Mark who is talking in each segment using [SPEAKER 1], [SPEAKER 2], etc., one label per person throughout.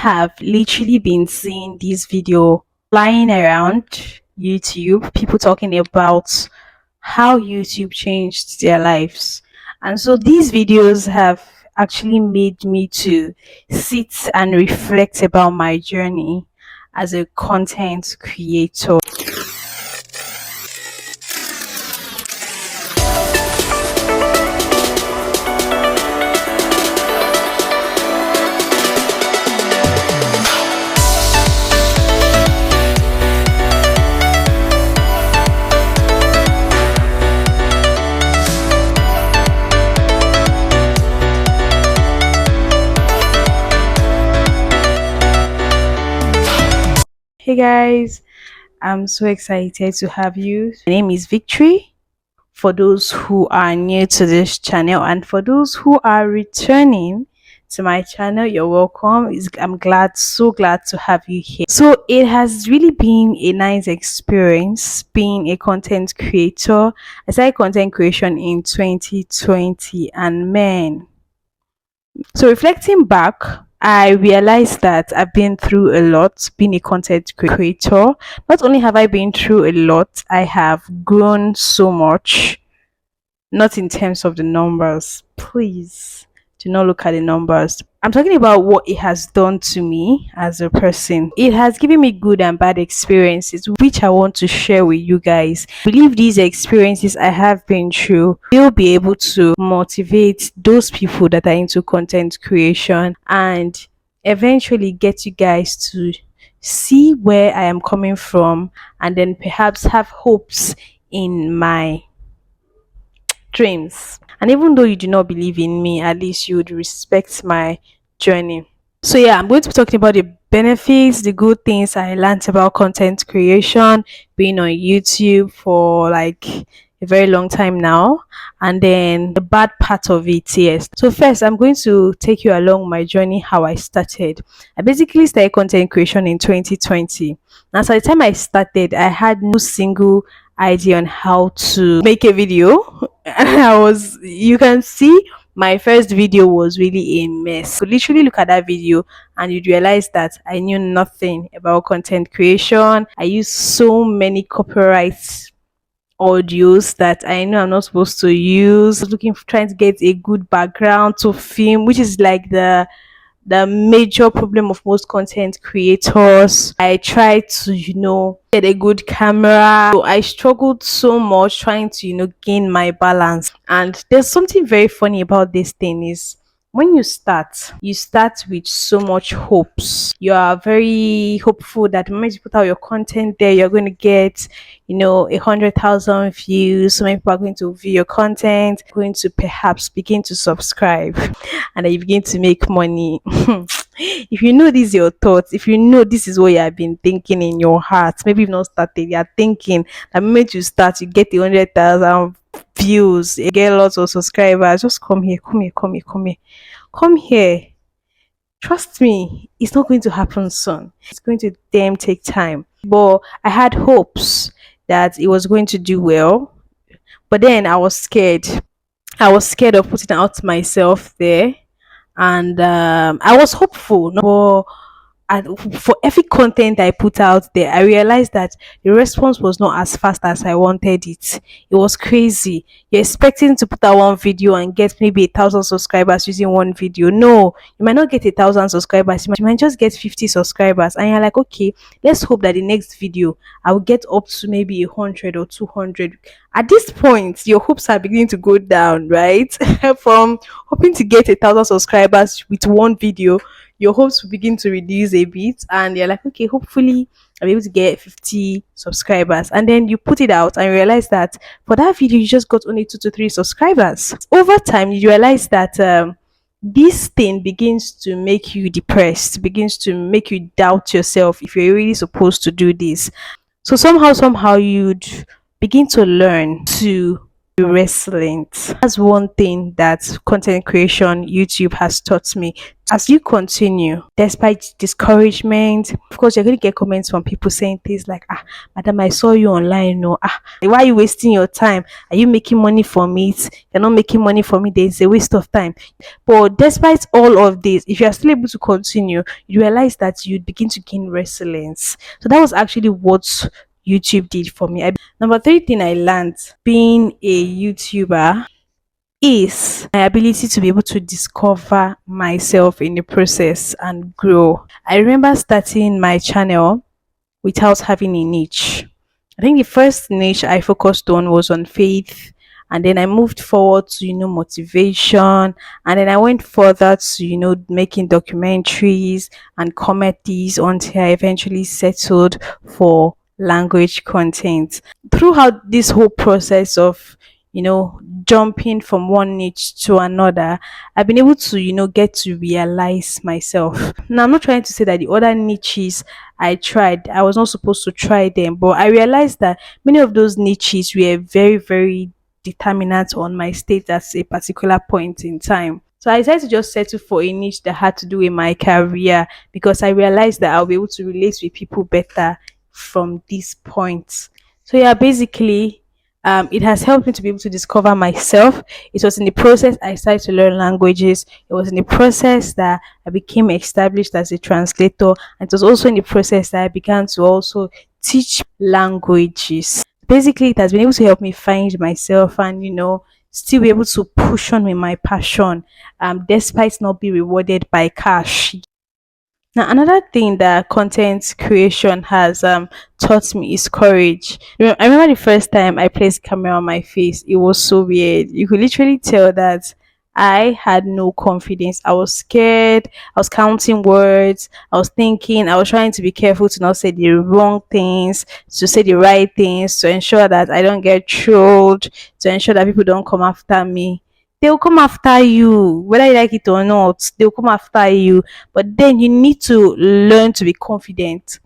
[SPEAKER 1] have literally been seeing this video flying around YouTube, people talking about how YouTube changed their lives. And so these videos have actually made me to sit and reflect about my journey as a content creator. Hey guys, I'm so excited to have you. My name is Victory. For those who are new to this channel and for those who are returning to my channel, you're welcome. I'm so glad to have you here. So it has really been a nice experience being a content creator. I started content creation in 2020 and man, so reflecting back, I realized that I've been through a lot being a content creator. Not only have I been through a lot, I have grown so much. Not in terms of the numbers. Please do not look at the numbers. I'm talking about what it has done to me as a person. It has given me good and bad experiences, which I want to share with you guys. I believe these experiences I have been through will be able to motivate those people that are into content creation and eventually get you guys to see where I am coming from and then perhaps have hopes in my dreams. And even though you do not believe in me, at least you would respect my journey. So yeah, I'm going to be talking about the benefits, the good things I learned about content creation, being on YouTube for like a very long time now, and then the bad part of it. Yes. So first, I'm going to take you along my journey, how I started. I basically started content creation in 2020. Now, so by the time I started, I had no single idea on how to make a video. You can see my first video was really a mess. So literally look at that video and you'd realize that I knew nothing about content creation. I used so many copyright audios that I know I'm not supposed to use. I was trying to get a good background to film, which is like the major problem of most content creators. I tried to, get a good camera. So I struggled so much trying to, gain my balance. And there's something very funny about this thing is when you start with so much hopes. You are very hopeful that the moment you put out your content there, you're going to get, 100,000 views. So many people are going to view your content, going to perhaps begin to subscribe, and then you begin to make money. If you know these your thoughts, if you know this is what you have been thinking in your heart, maybe you've not started, you're thinking the moment you start, you get the 100,000 views, you get lots of subscribers. Just come here, come here. Trust me, it's not going to happen soon. It's going to damn take time. But I had hopes that it was going to do well. But then I was scared. I was scared of putting out myself there. And I was hopeful. No, and for every content I put out there, I realized that the response was not as fast as I wanted it. It was crazy. You're expecting to put out one video and get maybe 1,000 subscribers using one video. No, you might not get 1,000 subscribers. You might just get 50 subscribers, and you're like, okay, let's hope that the next video I will get up to maybe 100 or 200. At this point, your hopes are beginning to go down, right? From hoping to get 1,000 subscribers with one video, your hopes will begin to reduce a bit, and you're like, okay, hopefully I'll be able to get 50 subscribers. And then you put it out and realize that for that video you just got only 2 to 3 subscribers. Over time you realize that this thing begins to make you depressed, begins to make you doubt yourself if you're really supposed to do this. So somehow you'd begin to learn to be resilient. That's one thing that content creation YouTube has taught me. As you continue, despite discouragement, of course, you're going to get comments from people saying things like, ah, madam, I saw you online. No, ah, why are you wasting your time? Are you making money from it? You're not making money from it. There's a waste of time. But despite all of this, if you are still able to continue, you realize that you begin to gain resilience. So that was actually what YouTube did for me. Number three thing I learned being a YouTuber is my ability to be able to discover myself in the process and grow. I remember starting my channel without having a niche. I think the first niche I focused on was on faith, and then I moved forward to motivation, and then I went further to making documentaries and comedies until I eventually settled for language content. Throughout this whole process of jumping from one niche to another, I've been able to get to realize myself. Now, I'm not trying to say that the other niches I tried, I was not supposed to try them, but I realized that many of those niches were very, very determinant on my state at a particular point in time. So I decided to just settle for a niche that had to do with my career, because I realized that I'll be able to relate with people better from this point. So yeah, basically, it has helped me to be able to discover myself. It was in the process I started to learn languages. It was in the process that I became established as a translator, and it was also in the process that I began to also teach languages. Basically, it has been able to help me find myself and still be able to push on with my passion, despite not be rewarded by cash. Now, another thing that content creation has taught me is courage. I remember the first time I placed camera on my face, it was so weird. You could literally tell that I had no confidence. I was scared. I was counting words. I was thinking. I was trying to be careful to not say the wrong things, to say the right things, to ensure that I don't get trolled, to ensure that people don't come after me. They will come after you, whether you like it or not. They will come after you, but then you need to learn to be confident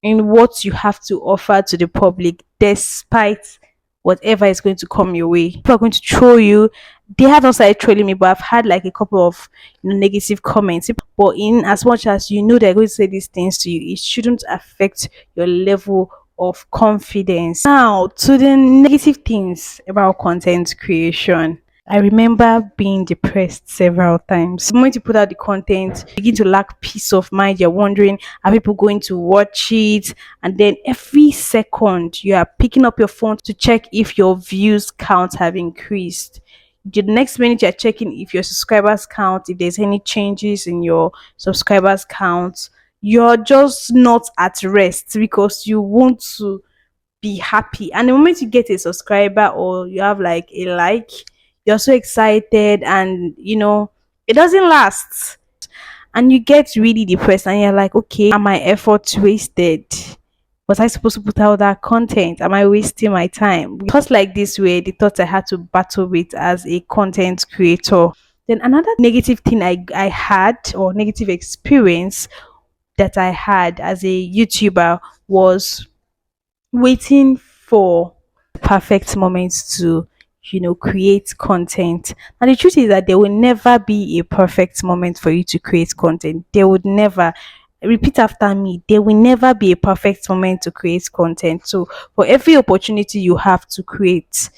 [SPEAKER 1] in what you have to offer to the public, despite whatever is going to come your way. People are going to troll you. They have not started trolling me, but I've had like a couple of negative comments. But in as much as they're going to say these things to you, it shouldn't affect your level of confidence. Now, to the negative things about content creation. I remember being depressed several times. The moment you put out the content, you begin to lack peace of mind. You're wondering, are people going to watch it? And then every second, you are picking up your phone to check if your views count have increased. The next minute, you're checking if your subscribers count, if there's any changes in your subscribers count. You're just not at rest because you want to be happy. And the moment you get a subscriber or you have like a like, you're so excited, and it doesn't last. And you get really depressed and you're like, okay, are my efforts wasted? Was I supposed to put out that content? Am I wasting my time? Just like this way, the thoughts I had to battle with as a content creator. Then another negative thing I had, or negative experience that I had as a YouTuber, was waiting for perfect moments to create content. And the truth is that there will never be a perfect moment for you to create content. There would never, repeat after me, there will never be a perfect moment to create content. So for every opportunity you have to create,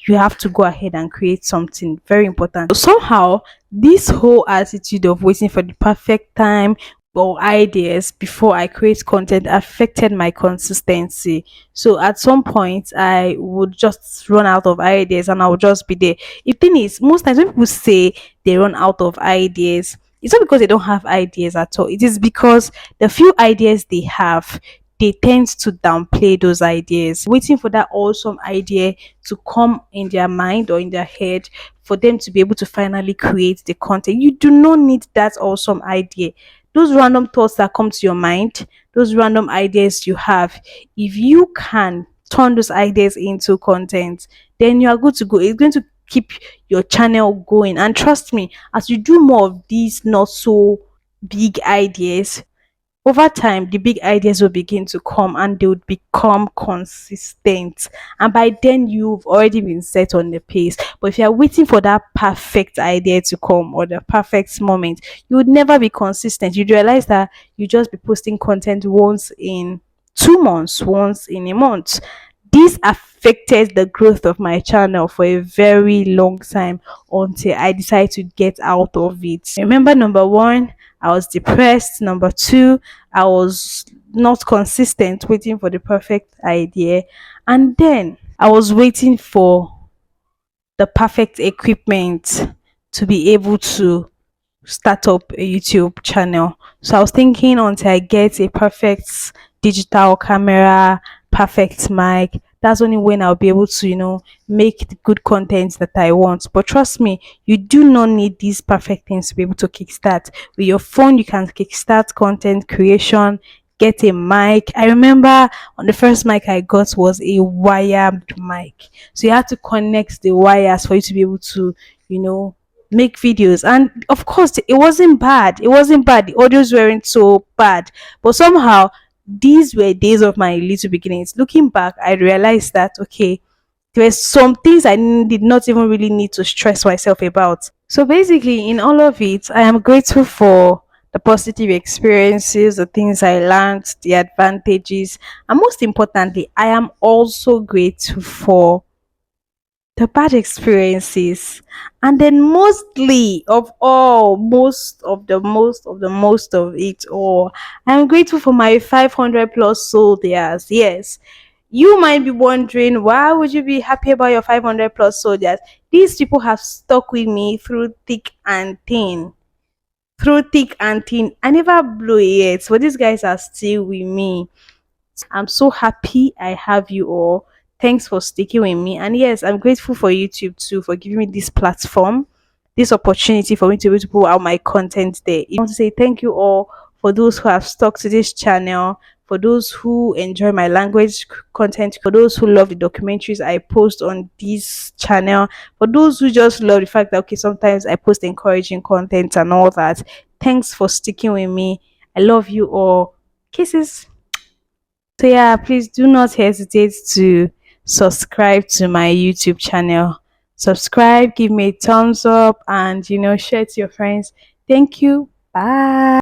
[SPEAKER 1] you have to go ahead and create something very important. So somehow this whole attitude of waiting for the perfect time or ideas before I create content affected my consistency. So at some point, I would just run out of ideas and I would just be there. The thing is, most times when people say they run out of ideas, it's not because they don't have ideas at all. It is because the few ideas they have, they tend to downplay those ideas, waiting for that awesome idea to come in their mind or in their head for them to be able to finally create the content. You do not need that awesome idea. Those random thoughts that come to your mind, those random ideas you have, if you can turn those ideas into content, then you are good to go. It's going to keep your channel going. And trust me, as you do more of these not so big ideas, Over time, the big ideas will begin to come and they would become consistent. And by then, you've already been set on the pace. But if you're waiting for that perfect idea to come or the perfect moment, you would never be consistent. You'd realize that you just be posting content once in 2 months, once in a month. This affected the growth of my channel for a very long time until I decided to get out of it. Remember, number one, I was depressed. Number two, I was not consistent, waiting for the perfect idea. And then I was waiting for the perfect equipment to be able to start up a YouTube channel. So I was thinking until I get a perfect digital camera, perfect mic, that's only when I'll be able to, make the good content that I want. But trust me, you do not need these perfect things to be able to kickstart. With your phone, you can kickstart content creation. Get a mic. I remember on the first mic I got was a wired mic. So you had to connect the wires for you to be able to, you know, make videos. And of course it wasn't bad, the audios weren't so bad, but somehow these were days of my little beginnings. Looking back, I realized that okay, there were some things did not even really need to stress myself about. So basically, in all of it, I am grateful for the positive experiences, the things I learned, the advantages, and most importantly, I am also grateful for the bad experiences. And then mostly of all, most of it all, I'm grateful for my 500 plus soldiers. Yes, you might be wondering, why would you be happy about your 500 plus soldiers? These people have stuck with me through thick and thin. Through thick and thin, I never blew it yet, but these guys are still with me. I'm so happy I have you all. Thanks for sticking with me. And yes, I'm grateful for YouTube too for giving me this platform, this opportunity for me to be able to put out my content there. I want to say thank you all for those who have stuck to this channel, for those who enjoy my content, for those who love the documentaries I post on this channel, for those who just love the fact that okay, sometimes I post encouraging content and all that. Thanks for sticking with me. I love you all. Kisses. So yeah, please do not hesitate to subscribe to my YouTube channel. Subscribe, give me a thumbs up, and share to your friends. Thank you. Bye.